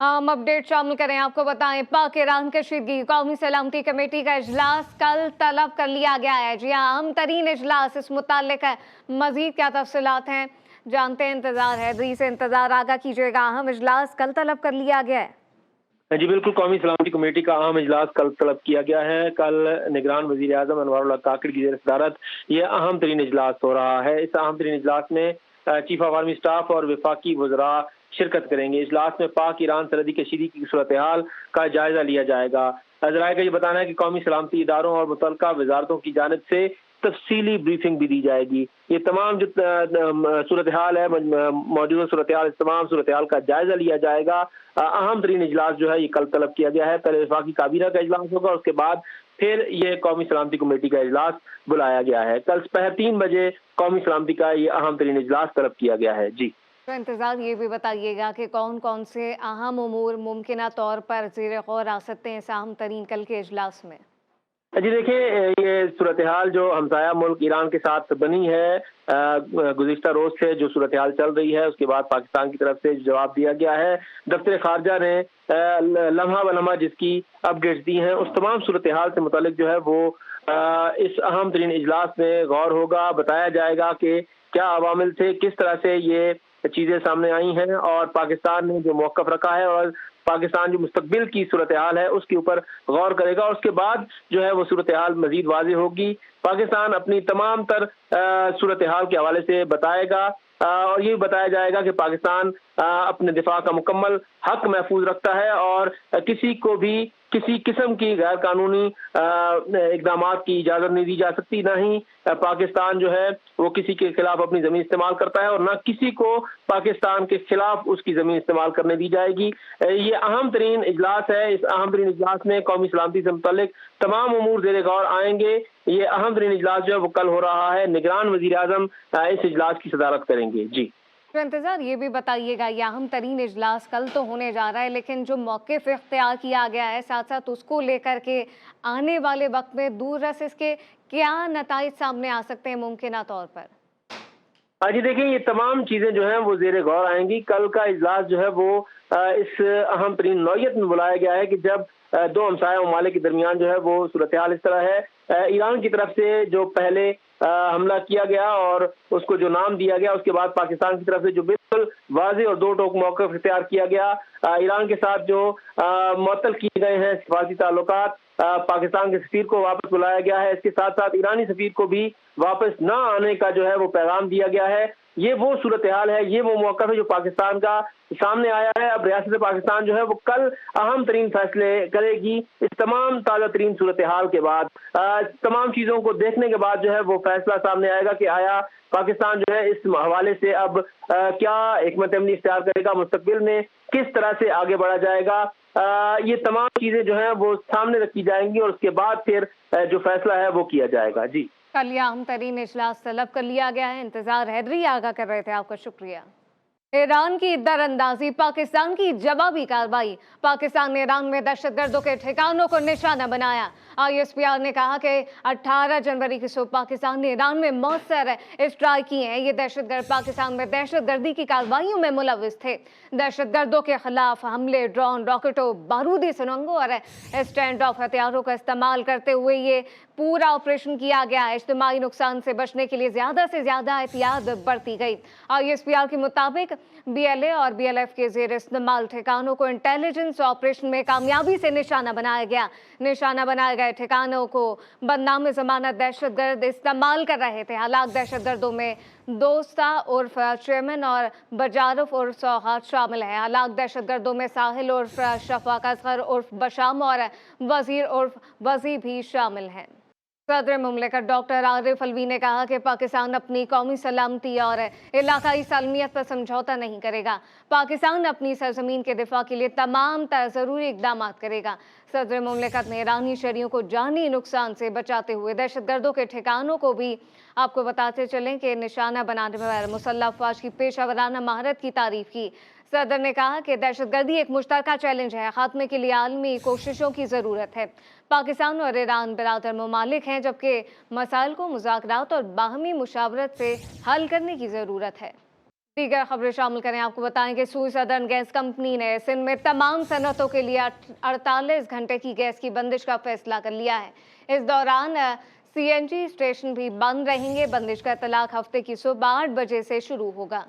हम अपडेट शामिल करें। आपको बताएं, पाक ईरान कशीदगी कौमी सलामती कमेटी का इजलास कल तलब कर लिया गया है। जी हाँ, अहम तरीन इजलास, इस मुताल्लिक है। मजीद क्या तफसीलात हैं जानते हैं, इंतजार है। दी से इंतजार आगा कीजिएगा। अहम इजलास कल तलब कर लिया गया है। जी बिल्कुल, कौमी सलामती कमेटी का अहम इजलास कल तलब किया गया है। कल निगरान वजीर आजम अनवारुल्लाह काकड़ की ज़ेर सदारत ये अहम तरीन इजलास हो रहा है। इस अहम तरीन इजलास में चीफ ऑफ आर्मी स्टाफ और वफाकी वज़रा शिरकत करेंगे। इजलास में पाक ईरान सरहदी कशीदगी की सूरत हाल का जायजा लिया जाएगा। ज़राए का ये बताना है कि कौमी सलामती इदारों और मुतल्लिका वजारतों की जानिब से तफसीली ब्रीफिंग भी दी जाएगी। ये तमाम जो सूरत हाल है, मौजूदा सूरत हाल, इस तमाम सूरत हाल का जायजा लिया जाएगा। अहम तरीन इजलास जो है ये कल तलब किया गया है। पहले वफाकी काबीना का इजलास होगा, उसके बाद फिर ये कौमी सलामती कमेटी का इजलास बुलाया गया है। कल दोपहर 3 बजे कौमी सलामती का ये अहम तरीन इजलास तलब किया गया है। जी तो इंतजार ये भी बताइएगा कि कौन कौन से अहम उमूर मुमकिन तौर पर ज़ेर गौर आ सकते हैं इस अहम तरीन कल के इजलास में। जी देखिए, ये सूरत हाल जो हमसाया मुल्क ईरान के साथ बनी है, गुज़िश्ता रोज से जो सूरत हाल चल रही है, उसके बाद पाकिस्तान की तरफ से जवाब दिया गया है। दफ्तर खारजा ने लम्हा ब लम्हा जिसकी अपडेट्स दी हैं, उस तमाम सूरत हाल से मुतालिक जो है वो इस अहम तरीन इजलास में गौर होगा। बताया जाएगा कि क्या अवामिल थे, किस तरह से ये चीज़ें सामने आई हैं और पाकिस्तान ने जो मौक़िफ़ रखा है और पाकिस्तान जो मुस्तकबिल की सूरत हाल है उसके ऊपर गौर करेगा। और उसके बाद जो है वो सूरत हाल मजीद वाज़ेह होगी। पाकिस्तान अपनी तमाम तर सूरत हाल के हवाले से बताएगा और ये बताया जाएगा कि पाकिस्तान अपने दिफा का मुकम्मल हक महफूज रखता है और किसी को भी किसी किस्म की गैर कानूनी इकदाम की इजाज़त नहीं दी जा सकती। ना ही पाकिस्तान जो है वो किसी के खिलाफ अपनी ज़मीन इस्तेमाल करता है और ना किसी को पाकिस्तान के खिलाफ उसकी ज़मीन इस्तेमाल करने दी जाएगी। ये अहम तरीन इजलास है। इस अहम तरीन इजलास में कौमी सलामती से मुतल्लिक तमाम उमूर ज़ेर गौर आएंगे। ये अहम तरीन इजलास जो है वो कल हो रहा है। निगरान वज़ीर आज़म इस इजलास की सदारत करेंगे। जी तो इंतजार ये भी बताइएगा, ये अहम तरीन इजलास कल तो होने जा रहा है, लेकिन जो मौक़िफ़ इख्तियार किया गया है साथ साथ उसको लेकर के आने वाले वक्त में दूर रस इसके क्या नताइज सामने आ सकते हैं मुमकिन तौर पर। जी देखिए, ये तमाम चीज़ें जो हैं वो ज़ेर गौर आएंगी। कल का इजलास जो है वो इस अहम तरीन नौयत में बुलाया गया है कि जब दो हमसाया ममालिक के दरमियान जो है वो सूरत हाल इस तरह है। ईरान की तरफ से जो पहले हमला किया गया और उसको जो नाम दिया गया, उसके बाद पाकिस्तान की तरफ से जो बिल्कुल वाज़ेह और दो टोक मौक़िफ़ इख्तियार किया गया। ईरान के साथ जो मुअत्तल किए गए हैं सिफारती ताल्लुकात, पाकिस्तान के सफ़ीर को वापस बुलाया गया है। इसके साथ साथ ईरानी सफ़ीर को भी वापस न आने का जो है वो पैगाम दिया गया है। ये वो सूरत हाल है, ये वो मौक़िफ़ है जो पाकिस्तान का सामने आया है। अब रियासत पाकिस्तान जो है वो कल अहम तरीन फैसले करेगी। इस तमाम ताज़ा तरीन सूरत हाल के बाद तमाम चीज़ों को देखने के बाद जो है वो फैसला सामने आएगा कि आया पाकिस्तान जो है इस हवाले से अब क्या हिकमत अमली इख्तियार करेगा, मुस्तकबिल में किस तरह से आगे बढ़ा जाएगा। ये तमाम चीज़ें जो हैं वो सामने रखी जाएंगी और उसके बाद फिर जो फैसला है वो किया जाएगा। जी कल यह अहम तरीन इजलास तलब कर लिया गया है। इंतजार हैदरी आगा कर रहे थे, आपका शुक्रिया। ईरान की दरअंदाजी, पाकिस्तान की जवाबी कार्रवाई। पाकिस्तान ने ईरान में दहशतगर्दों के ठिकानों को निशाना बनाया। ISPR ने कहा कि 18 जनवरी की सुबह पाकिस्तान ने ईरान में मौसर स्ट्राइक किए हैं। ये दहशतगर्द पाकिस्तान में दहशतगर्दी की कार्रवाइयों में मुलविस थे। दहशतगर्दों के खिलाफ हमले ड्रोन, रॉकेटों, बारूदी सुरंगों और स्टैंड ऑफ हथियारों का इस्तेमाल करते हुए ये पूरा ऑपरेशन किया गया। इज्तिमाई नुकसान से बचने के लिए ज़्यादा से ज़्यादा एहतियात बरती गई। ISPR के मुताबिक BLA और BLF के ज़ेर इस्तेमाल ठिकानों को इंटेलिजेंस ऑपरेशन में कामयाबी से निशाना बनाया गया। निशाना बनाए गए ठिकानों को बदनाम ज़मानत दहशतगर्द इस्तेमाल कर रहे थे। हलाक दहशतगर्दों में दोस्ता उर्फ चेयरमैन और बजारफ उर्फ सौगात शामिल है। हलाक दहशतगर्दों में साहिल उर्फ शफाक असगर उर्फ बशाम और वजीर उर्फ वजी भी शामिल हैं। सदर मुमलिकत डॉक्टर आरिफ अलवी ने कहा कि पाकिस्तान अपनी कौमी सलामती और इलाकाई सालमियत पर समझौता नहीं करेगा। पाकिस्तान अपनी सरजमीन के दिफा के लिए तमाम ज़रूरी इकदाम करेगा। सदर मुमलिकत ने ईरानी शहरियों को जानी नुकसान से बचाते हुए दहशतगर्दों के ठिकानों को भी आपको बताते चलें कि निशाना बनाने में मुसल्लह अफवाज की पेशा वराना महारत की तारीफ की। सदर ने कहा कि दहशतगर्दी एक मुश्तरका चैलेंज है, खात्मे के लिए आलमी कोशिशों की ज़रूरत है। पाकिस्तान और ईरान बिरादर ममालिक हैं, जबकि मसाइल को मुज़ाकरात और बाहमी मुशावरत से हल करने की ज़रूरत है। दीगर खबरें शामिल करें। आपको बताएं कि सुई सदर्न गैस कंपनी ने सिंध में तमाम सनतों के लिए 48 घंटे की गैस की बंदिश का फैसला कर लिया है। इस दौरान सीएनजी स्टेशन भी बंद रहेंगे। बंदिश का इतलाक हफ्ते की सुबह 8 बजे से शुरू होगा।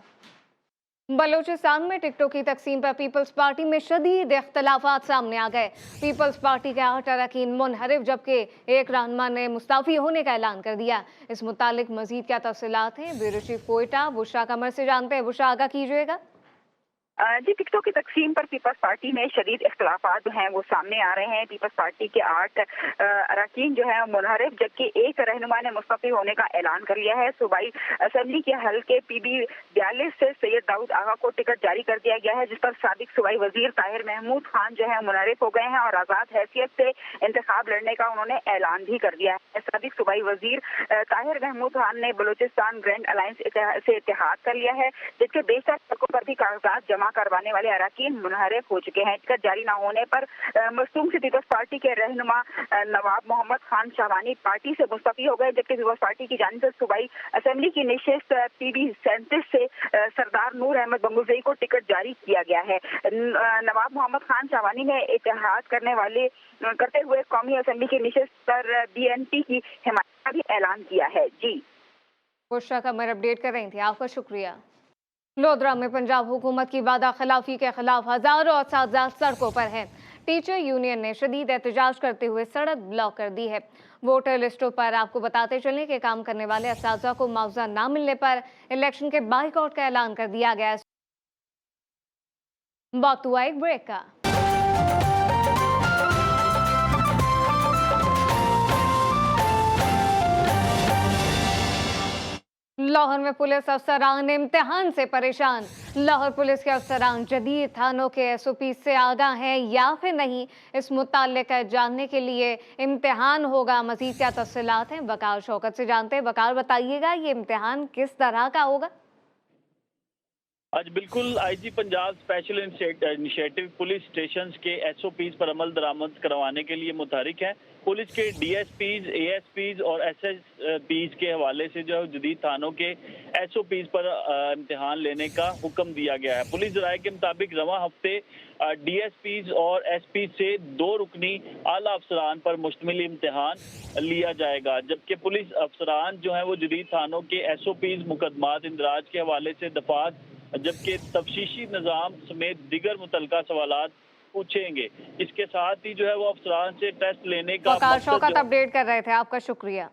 बलूचिस्तान में टिकटों की तकसीम पर पीपल्स पार्टी में शदीद इख्तलाफात सामने आ गए। पीपल्स पार्टी के 8 अरकान मुनहरिफ, जबकि एक रहनुमा ने मुस्ताफी होने का ऐलान कर दिया। इस मुतालिक मजीद क्या तफसीलात हैं, ब्यूरो चीफ कोयटा बुशरा कमर से जानते हैं। बुशरा, आगाह कीजिएगा। जी, टिकटों की तकसीम पर पीपल्स पार्टी में शदीद इख्तलाफात जो हैं वो सामने आ रहे हैं। पीपल्स पार्टी के 8 अरकान जो है मुनहरिफ, जबकि एक रहनुमा ने मुस्तफी होने का ऐलान कर लिया है। सूबाई असेंबली के हल्के PB 42 से सैयद दाऊद आगा को टिकट जारी कर दिया गया है, जिस पर साबिक सूबाई वजीर ताहिर महमूद खान जो है मुनहरिफ हो गए हैं और आज़ाद हैसियत से इंतखाब लड़ने का उन्होंने ऐलान भी कर दिया है। साबिक सूबाई वजीर ताहिर महमूद खान ने बलूचिस्तान ग्रैंड अलायंस से इत्तेहाद कर लिया है, जिसके बेशतर सड़कों पर भी कागजात जमा करवाने वाले अरकान मुनहरिफ हो चुके हैं। टिकट जारी न होने पर मखदूम से पीपल्स पार्टी के रहनुमा नवाब मोहम्मद खान शाहवानी पार्टी से मुस्तफी हो गए, जबकि पीपल्स पार्टी की जानिब से सूबाई असेंबली की निशिस्त PB 37 से सरदार नूर अहमद बंगुजई को टिकट जारी किया गया है। नवाब मोहम्मद खान शाहवानी ने इत्तेहाद करते हुए कौमी असेंबली की निशिस्त पर BNP की हिमायत का भी ऐलान किया है। जी, बुशरा कमर अपडेट कर रही थी, आपका शुक्रिया। लोधरा में पंजाब हुकूमत की वादा खिलाफी के खिलाफ हजारों असातिज़ा सड़कों पर हैं। टीचर यूनियन ने शदीद एहतजाज करते हुए सड़क ब्लॉक कर दी है। वोटर लिस्टों पर आपको बताते चलें कि काम करने वाले असातिज़ा को मुआवजा न मिलने पर इलेक्शन के बाइकआउट का ऐलान कर दिया गया है। वक्त हुआ एक ब्रेक का। लाहौर में पुलिस अफसरान इम्तिहान से परेशान। लाहौर पुलिस के अफसरान जदीद थानों के SOP से आगाह हैं या फिर नहीं, इस मुताल्लिक जानने के लिए इम्तिहान होगा। मजीद क्या तफसीलात हैं, वकार शौकत से जानते हैं। वकार, बताइएगा ये इम्तिहान किस तरह का होगा? आज बिल्कुल IG Punjab special initiative police station के SOPs पर अमल दरामद करवाने के लिए मुतहरिक है। पुलिस के DSPs, ASPs और SSPs के हवाले से जो जदीद थानों के SOPs पर इम्तिहान लेने का हुक्म दिया गया है। पुलिस ज़राए के मुताबिक रवां हफ्ते DSPs और SPs से 2 रुकनी आला अफसरान पर मुश्तमिल इम्तिहान लिया जाएगा, जबकि पुलिस अफसरान जो हैं वो जदीद थानों के SOPs, मुकदमात इंदराज के हवाले से दफात, जबकि तफ्शीशी निज़ाम समेत दिगर मुतल्लिका सवालात पूछेंगे। इसके साथ ही जो है वो अफसरान से टेस्ट लेने का वकार शौकत अपडेट कर रहे थे, आपका शुक्रिया।